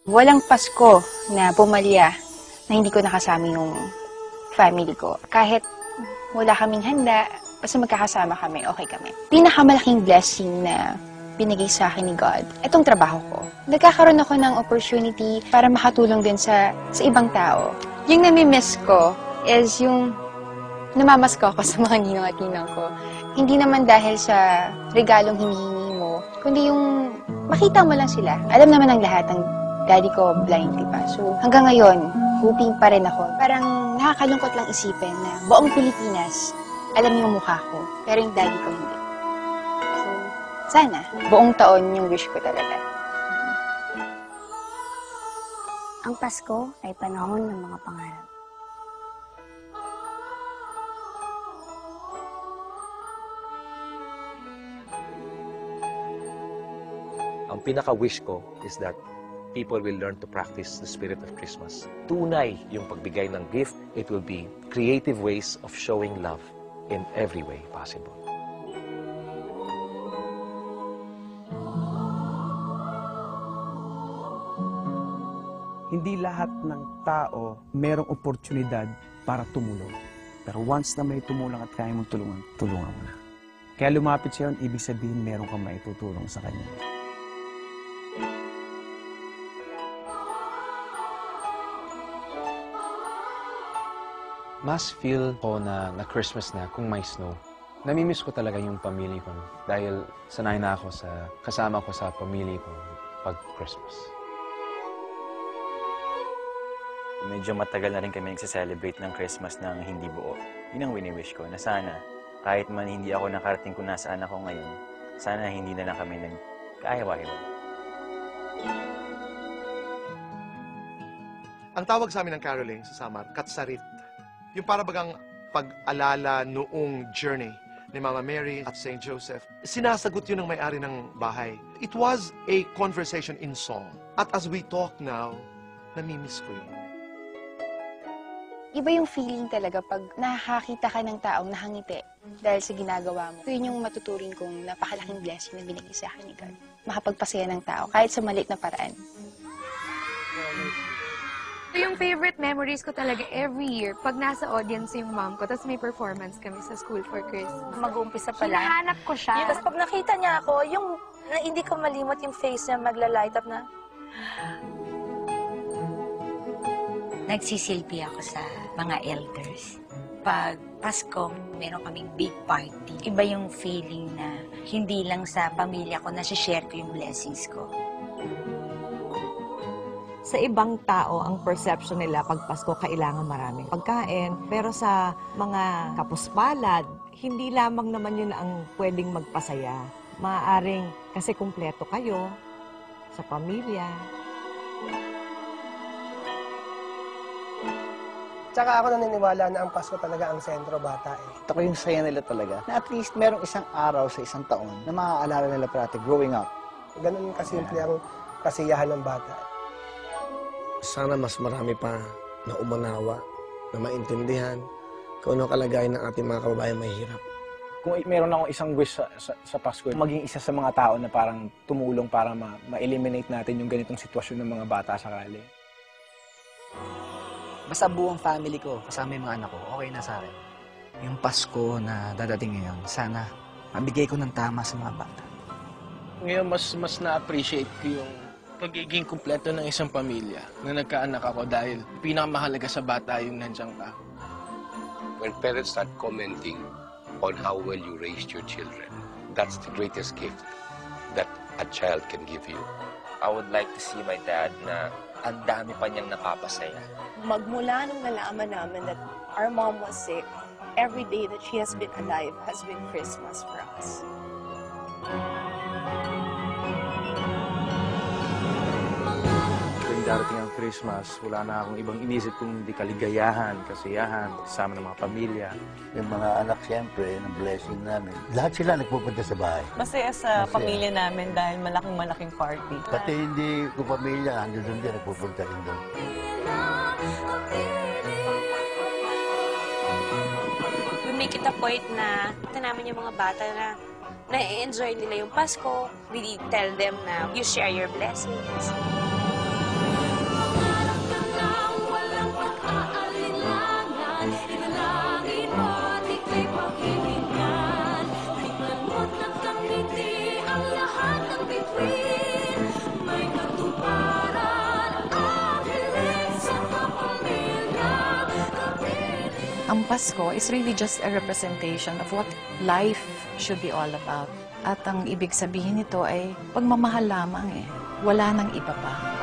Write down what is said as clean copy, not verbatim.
Walang Pasko na pumalya na hindi ko nakasama yung family ko. Kahit wala kaming handa, basta magkakasama kami, okay kami. Pinakamalaking blessing na binigay sa akin ni God, itong trabaho ko. Nagkakaroon ako ng opportunity para makatulong din sa ibang tao. Yung nami-miss ko is yung namamasko ako sa mga ninong at ninang ko. Hindi naman dahil sa regalong hinihingi mo, kundi yung makita mo lang sila. Alam naman ng lahat ng daddy ko blind, diba? So, hanggang ngayon, hoping pa rin ako. Parang nakakalungkot lang isipin na buong Pilipinas, alam yung mukha ko, pero yung daddy ko hindi. So, sana, buong taon yung wish ko talaga. Ang Pasko ay panahon ng mga pangarap. Ang pinaka-wish ko is that people will learn to practice the spirit of Christmas. Tunay yung pagbigay ng gift. It will be creative ways of showing love in every way possible. Hindi lahat ng tao merong oportunidad para tumulong. Pero once na may tumulong at kaya mong tulungan, tulungan mo na. Kaya lumapit siya yun, ibig sabihin meron kang maitutulong sa kanya. Mas feel ko na Christmas na kung may snow. Namimiss ko talaga yung pamilya ko dahil sanay na ako sa kasama ko sa pamilya ko pag Christmas. Medyo matagal na rin kami nagsiselebrate ng Christmas ng hindi buo. Yun ang wini-wish ko, na sana, kahit man hindi ako nakarating kung nasaan ako ngayon, sana hindi na lang kami nagkaayaw-ayaw. Ang tawag sa amin ng caroling sa Samar, Katsarit. Yung para bagang pag-alala noong journey ni Mama Mary at St. Joseph. Sinasagot yun ng may-ari ng bahay. It was a conversation in song. At as we talk now, namimiss ko yun. Iba yung feeling talaga pag nakakita ka ng taong nakangiti dahil sa ginagawa mo. Yun yung matuturing kong napakalaking blessing na binigay sa akin ni God. Makapagpasaya ng tao, kahit sa maliit na paraan. Yung favorite memories ko talaga every year, pag nasa audience yung mom ko, tapos may performance kami sa school for Christmas. Mag-uumpisa pala. Hinahanap ko siya. Tapos pag nakita niya ako, yung hindi ko malimot yung face niya, magla-light up na. Nagsisilbi ako sa mga elders. Pag Pasko, meron kaming big party. Iba yung feeling na hindi lang sa pamilya ko, nasi-share ko yung blessings ko. Sa ibang tao, ang perception nila pag Pasko, kailangan maraming pagkain. Pero sa mga kapuspalad, hindi lamang naman yun ang pwedeng magpasaya. Maaaring kasi kumpleto kayo sa pamilya. Tsaka ako naniniwala na ang Pasko talaga ang sentro bata eh. Ito ko yung saya nila talaga. Na at least merong isang araw sa isang taon na maaalala nila parati growing up. Ganun kasimple ang kasiyahan ng bata. Sana mas marami pa na umunawa, na maintindihan kung ano kalagayan ng ating mga kababayan mahihirap. Kung meron akong isang wish sa Pasko, maging isa sa mga tao na parang tumulong para ma-eliminate natin yung ganitong sitwasyon ng mga bata sakali. Basta buong family ko, kasama yung mga anak ko, okay na sa akin. Yung Pasko na dadating ngayon, sana mabigay ko ng tama sa mga bata. Ngayon, mas na-appreciate ko yung pagiging kumpleto ng isang pamilya na nagkaanak ako dahil pinakamahalaga sa bata yung nandiyan ka. When parents start commenting on how well you raised your children, that's the greatest gift that a child can give you. I would like to see my dad na ang dami pa niyang napapasaya. Magmula nung nalaman namin that our mom was sick, every day that she has been alive has been Christmas for us. Tuwing darating ang Christmas, wala na akong ibang inisip kung hindi kaligayahan, kasiyahan, kasama ng mga pamilya. Yung mga anak siyempre, ng blessing namin. Lahat sila nagpupunta sa bahay. Masaya sa pamilya namin dahil malaking party. Pati hindi ko pamilya, hanggang doon din nagpupunta rin doon. We make it a point na ito namin yung mga bata na na-enjoy nila yung Pasko. We tell them na you share your blessings. Ang Pasko is really just a representation of what life should be all about. At ang ibig sabihin nito ay pagmamahal lamang eh. Wala nang iba pa.